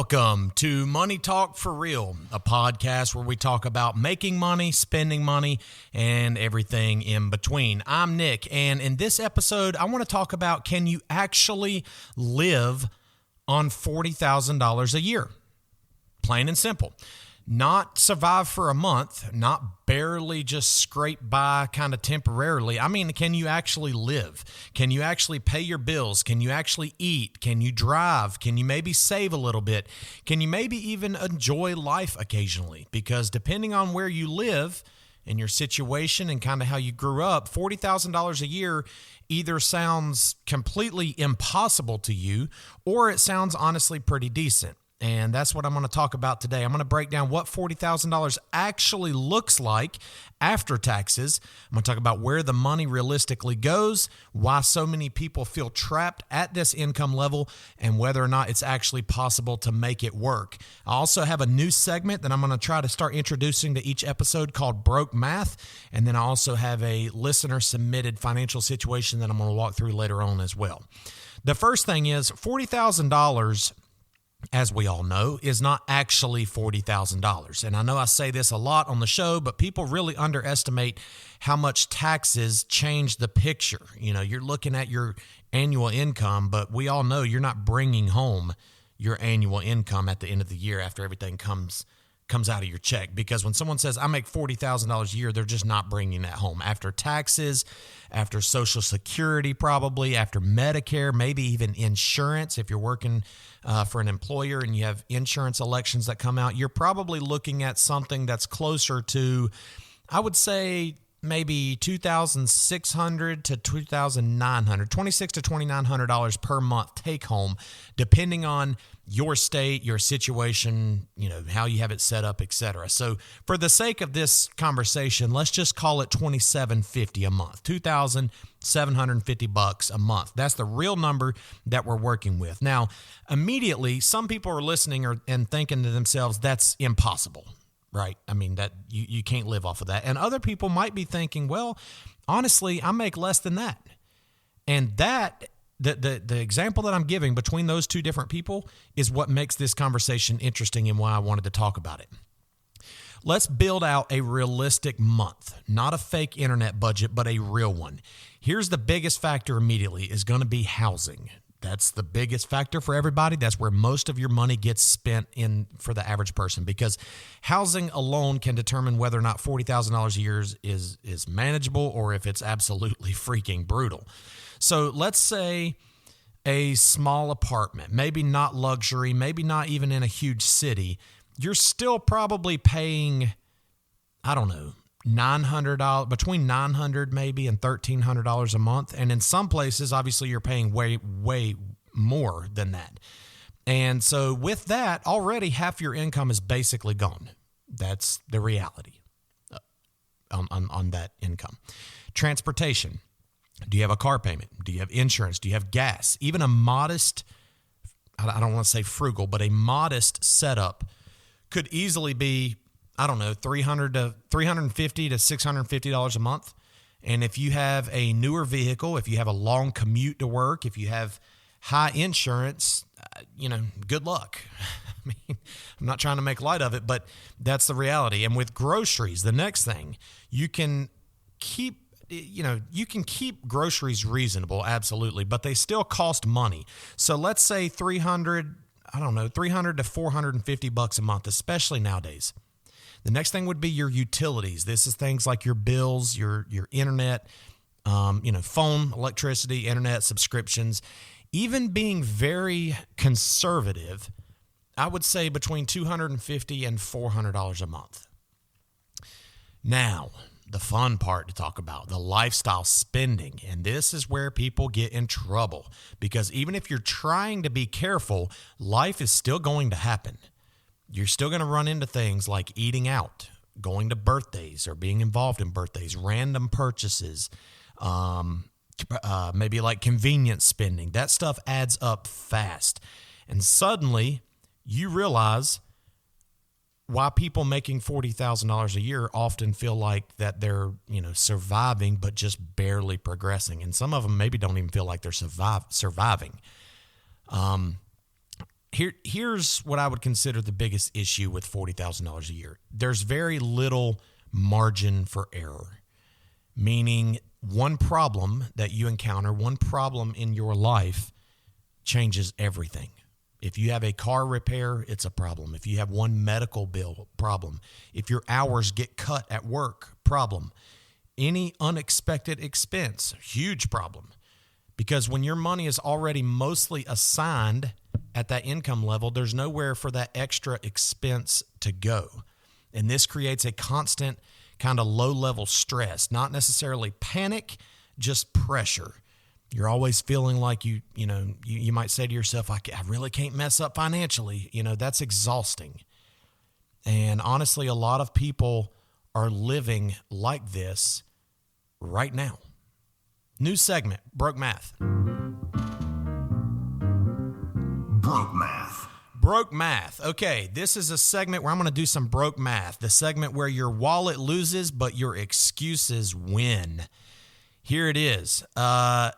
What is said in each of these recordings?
Welcome to Money Talk for Real, a podcast where we talk about making money, spending money, and everything in between. I'm Nick, and in this episode, I want to talk about, can you actually live on $40,000 a year? Plain and simple. Not survive for a month, not barely just scrape by kind of temporarily. I mean, can you actually live? Can you actually pay your bills? Can you actually eat? Can you drive? Can you maybe save a little bit? Can you maybe even enjoy life occasionally? Because depending on where you live and your situation and kind of how you grew up, $40,000 a year either sounds completely impossible to you or it sounds honestly pretty decent. And that's what I'm going to talk about today. I'm going to break down what $40,000 actually looks like after taxes. I'm going to talk about where the money realistically goes, why so many people feel trapped at this income level, and whether or not it's actually possible to make it work. I also have a new segment that I'm going to try to start introducing to each episode called Broke Math. And then I also have a listener submitted financial situation that I'm going to walk through later on as well. The first thing is $40,000, as we all know, is not actually $40,000. And I know I say this a lot on the show, but people really underestimate how much taxes change the picture. You know, you're looking at your annual income, but we all know you're not bringing home your annual income at the end of the year after everything comes out of your check. Because when someone says, I make $40,000 a year, they're just not bringing that home. After taxes, after Social Security probably, after Medicare, maybe even insurance. If you're working for an employer and you have insurance elections that come out, you're probably looking at something that's closer to, I would say, maybe $2,600 to $2,900, $2,600 to $2,900 per month take home, depending on your state, your situation, you know, how you have it set up, etc. So for the sake of this conversation, let's just call it $2,750 a month, $2,750 a month. That's the real number that we're working with. Now, immediately, some people are listening and thinking to themselves, that's impossible. Right. I mean, that you can't live off of that. And other people might be thinking, well, honestly, I make less than that. And that, the example that I'm giving between those two different people is what makes this conversation interesting and why I wanted to talk about it. Let's build out a realistic month, not a fake internet budget, but a real one. Here's the biggest factor immediately is going to be housing. That's the biggest factor for everybody. That's where most of your money gets spent in for the average person, because housing alone can determine whether or not $40,000 a year is manageable or if it's absolutely freaking brutal. So let's say a small apartment, maybe not luxury, maybe not even in a huge city, you're still probably paying, I don't know, $900, between $900 maybe and $1,300 a month. And in some places, obviously, you're paying way more than that. And so with that, already half your income is basically gone. That's the reality on that income. Transportation. Do you have a car payment? Do you have insurance? Do you have gas? Even a modest, I don't want to say frugal, but a modest setup could easily be, I don't know, $350 to $650 a month. And if you have a newer vehicle, if you have a long commute to work, if you have high insurance, good luck. I mean, I'm not trying to make light of it, but that's the reality. And with groceries, the next thing, you can keep groceries reasonable, absolutely, but they still cost money. So let's say $300 to $450 a month, especially nowadays. The next thing would be your utilities. This is things like your bills, your internet, phone, electricity, internet subscriptions. Even being very conservative, I would say between $250 and $400 a month. Now, the fun part to talk about, the lifestyle spending. And this is where people get in trouble, because even if you're trying to be careful, life is still going to happen. You're still going to run into things like eating out, going to birthdays or being involved in birthdays, random purchases, maybe like convenience spending. That stuff adds up fast. And suddenly you realize why people making $40,000 a year often feel like that they're, surviving, but just barely progressing. And some of them maybe don't even feel like they're surviving. Here's what I would consider the biggest issue with $40,000 a year. There's very little margin for error, meaning one problem that you encounter, one problem in your life changes everything. If you have a car repair, it's a problem. If you have one medical bill, problem. If your hours get cut at work, problem. Any unexpected expense, huge problem. Because when your money is already mostly assigned at that income level, there's nowhere for that extra expense to go. And this creates a constant kind of low-level stress, not necessarily panic, just pressure. You're always feeling like you might say to yourself, I really can't mess up financially. That's exhausting. And honestly, a lot of people are living like this right now. New segment, Broke Math. Broke Math. Broke Math. Okay, this is a segment where I'm going to do some broke math. The segment where your wallet loses, but your excuses win. Here it is.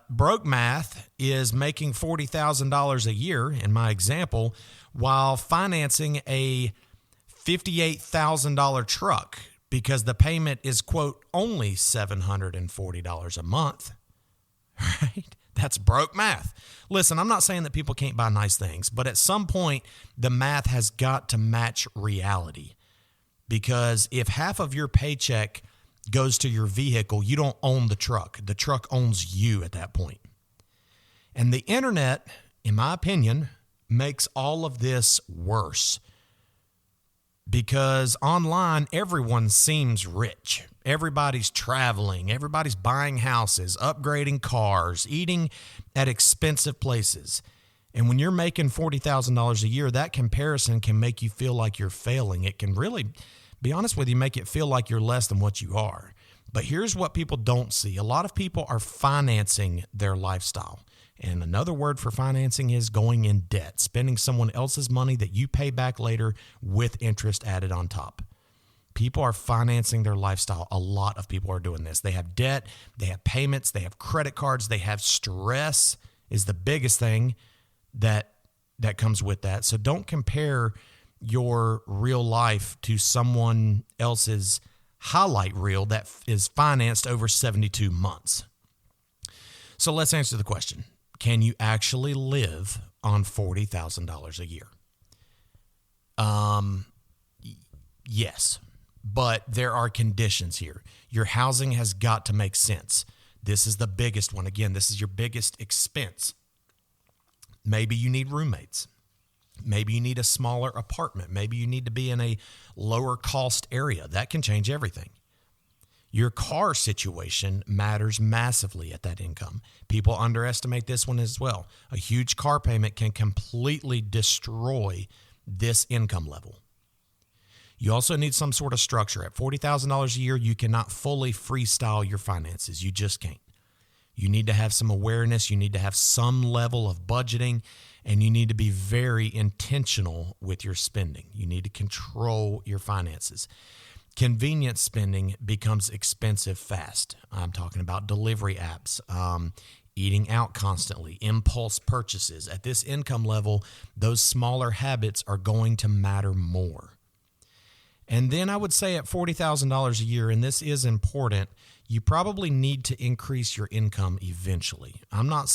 Broke math is making $40,000 a year, in my example, while financing a $58,000 truck because the payment is, quote, only $740 a month. Right? That's broke math. Listen, I'm not saying that people can't buy nice things, but at some point, the math has got to match reality. Because if half of your paycheck goes to your vehicle, you don't own the truck. The truck owns you at that point. And the internet, in my opinion, makes all of this worse. Because online, everyone seems rich. Everybody's traveling. Everybody's buying houses, upgrading cars, eating at expensive places. And when you're making $40,000 a year, that comparison can make you feel like you're failing. It can really, be honest with you, make it feel like you're less than what you are. But here's what people don't see. A lot of people are financing their lifestyle. And another word for financing is going in debt, spending someone else's money that you pay back later with interest added on top. People are financing their lifestyle. A lot of people are doing this. They have debt, they have payments, they have credit cards, they have stress is the biggest thing that comes with that. So don't compare your real life to someone else's highlight reel that is financed over 72 months. So let's answer the question. Can you actually live on $40,000 a year? Yes, but there are conditions here. Your housing has got to make sense. This is the biggest one. Again, this is your biggest expense. Maybe you need roommates. Maybe you need a smaller apartment. Maybe you need to be in a lower cost area. That can change everything. Your car situation matters massively at that income. People underestimate this one as well. A huge car payment can completely destroy this income level. You also need some sort of structure. At $40,000 a year, you cannot fully freestyle your finances. You just can't. You need to have some awareness. You need to have some level of budgeting, and you need to be very intentional with your spending. You need to control your finances. Convenience spending becomes expensive fast. I'm talking about delivery apps, eating out constantly, impulse purchases. At this income level, those smaller habits are going to matter more. And then I would say at $40,000 a year, and this is important, you probably need to increase your income eventually. I'm not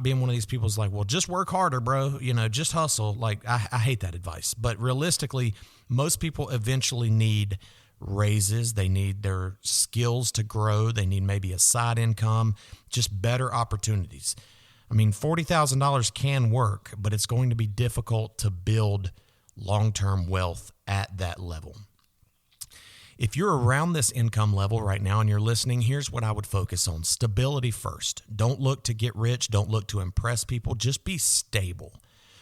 being one of these people who's like, well, just work harder, bro. Just hustle. Like, I hate that advice. But realistically, most people eventually need raises. They need their skills to grow. They need maybe a side income, just better opportunities. I mean, $40,000 can work, but it's going to be difficult to build long-term wealth at that level. If you're around this income level right now and you're listening, here's what I would focus on. Stability first. Don't look to get rich. Don't look to impress people. Just be stable.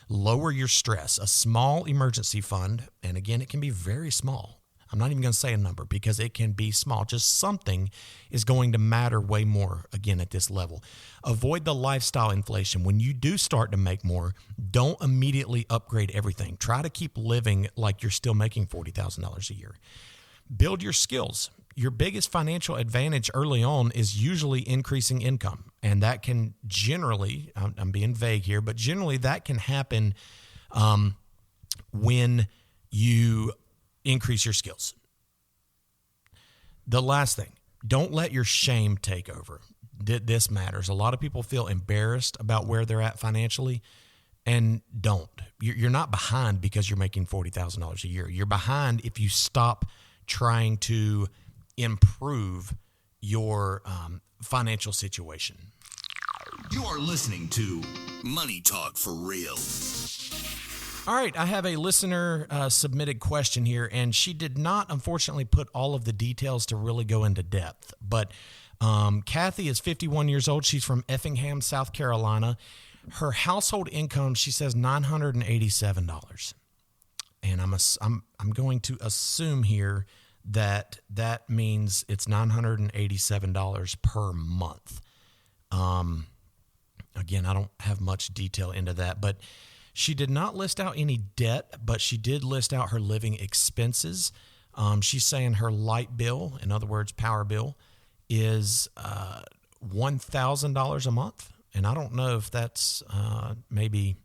Lower your stress. A small emergency fund, and again, it can be very small. I'm not even going to say a number because it can be small. Just something is going to matter way more, again, at this level. Avoid the lifestyle inflation. When you do start to make more, don't immediately upgrade everything. Try to keep living like you're still making $40,000 a year. Build your skills. your biggest financial advantage early on is usually increasing income. And that can generally, I'm being vague here, but generally that can happen when you increase your skills. The last thing, don't let your shame take over. This matters. A lot of people feel embarrassed about where they're at financially, and don't. You're not behind because you're making $40,000 a year. You're behind if you stop trying to improve your financial situation. You are listening to Money Talk for Real. All right, I have a listener submitted question here, and she did not, unfortunately, put all of the details to really go into depth. But Kathy is 51 years old. She's from Effingham, South Carolina. Her household income, she says, $987. And I'm going to assume here that means it's $987 per month. Again, I don't have much detail into that, but she did not list out any debt, but she did list out her living expenses. She's saying her light bill, in other words, power bill, is $1,000 a month. And I don't know if that's maybe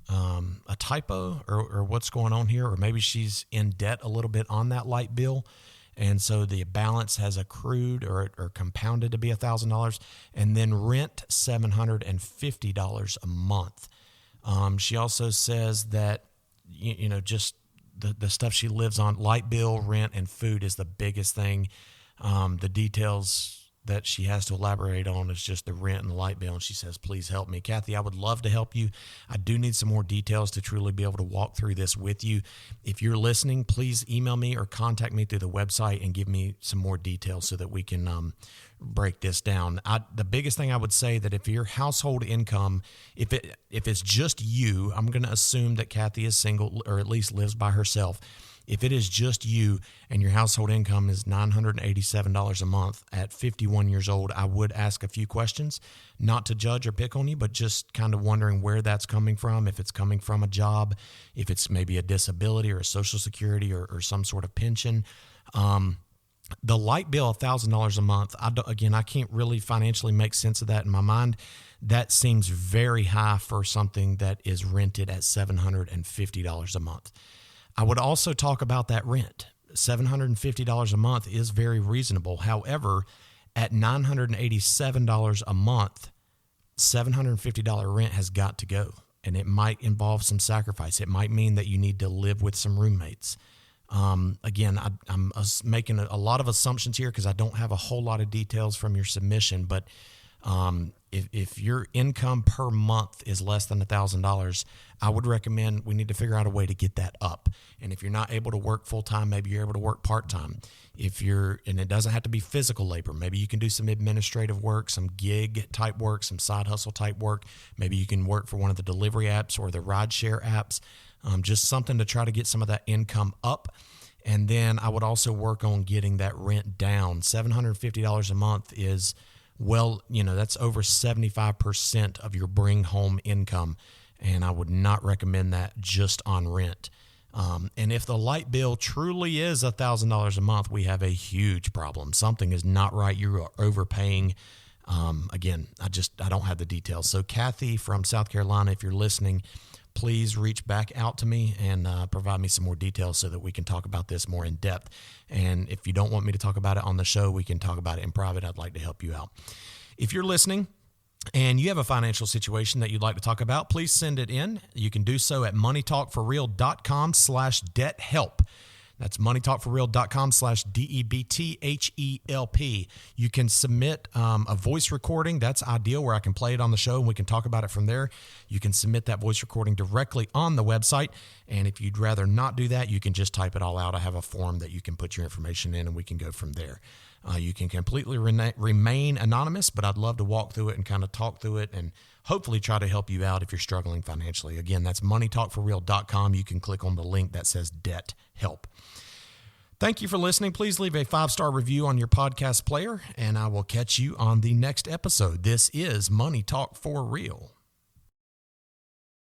a typo or what's going on here, or maybe she's in debt a little bit on that light bill. And so the balance has accrued or compounded to be $1,000. And then rent, $750 a month. She also says that, just the stuff she lives on, light bill, rent, and food is the biggest thing. The details that she has to elaborate on is just the rent and the light bill. And she says, please help me. Kathy, I would love to help you. I do need some more details to truly be able to walk through this with you. If you're listening, please email me or contact me through the website and give me some more details so that we can break this down. The biggest thing I would say that if your household income, if it's just you, I'm going to assume that Kathy is single or at least lives by herself. If it is just you and your household income is $987 a month at 51 years old, I would ask a few questions, not to judge or pick on you, but just kind of wondering where that's coming from, if it's coming from a job, if it's maybe a disability or a Social Security or some sort of pension. The light bill, $1,000 a month, I can't really financially make sense of that in my mind. That seems very high for something that is rented at $750 a month. I would also talk about that rent. $750 a month is very reasonable. However, at $987 a month, $750 rent has got to go, and it might involve some sacrifice. It might mean that you need to live with some roommates. Again, I'm making a lot of assumptions here because I don't have a whole lot of details from your submission, but if your income per month is less than $1,000, I would recommend we need to figure out a way to get that up. And if you're not able to work full-time, maybe you're able to work part-time. And it doesn't have to be physical labor. Maybe you can do some administrative work, some gig type work, some side hustle type work. Maybe you can work for one of the delivery apps or the rideshare apps. Just something to try to get some of that income up. And then I would also work on getting that rent down. $750 a month is, that's over 75% of your bring home income. And I would not recommend that just on rent. And if the light bill truly is $1,000 a month, we have a huge problem. Something is not right. You are overpaying. Again, I don't have the details. So Kathy from South Carolina, if you're listening, please reach back out to me and provide me some more details so that we can talk about this more in depth. And if you don't want me to talk about it on the show, we can talk about it in private. I'd like to help you out. If you're listening and you have a financial situation that you'd like to talk about, please send it in. You can do so at moneytalkforreal.com/debthelp. That's moneytalkforreal.com/DEBTHELP. You can submit a voice recording. That's ideal, where I can play it on the show and we can talk about it from there. You can submit that voice recording directly on the website. And if you'd rather not do that, you can just type it all out. I have a form that you can put your information in and we can go from there. You can completely remain anonymous, but I'd love to walk through it and kind of talk through it and hopefully try to help you out if you're struggling financially. Again, that's moneytalkforreal.com. You can click on the link that says Debt Help. Thank you for listening. Please leave a 5-star review on your podcast player, and I will catch you on the next episode. This is Money Talk for Real.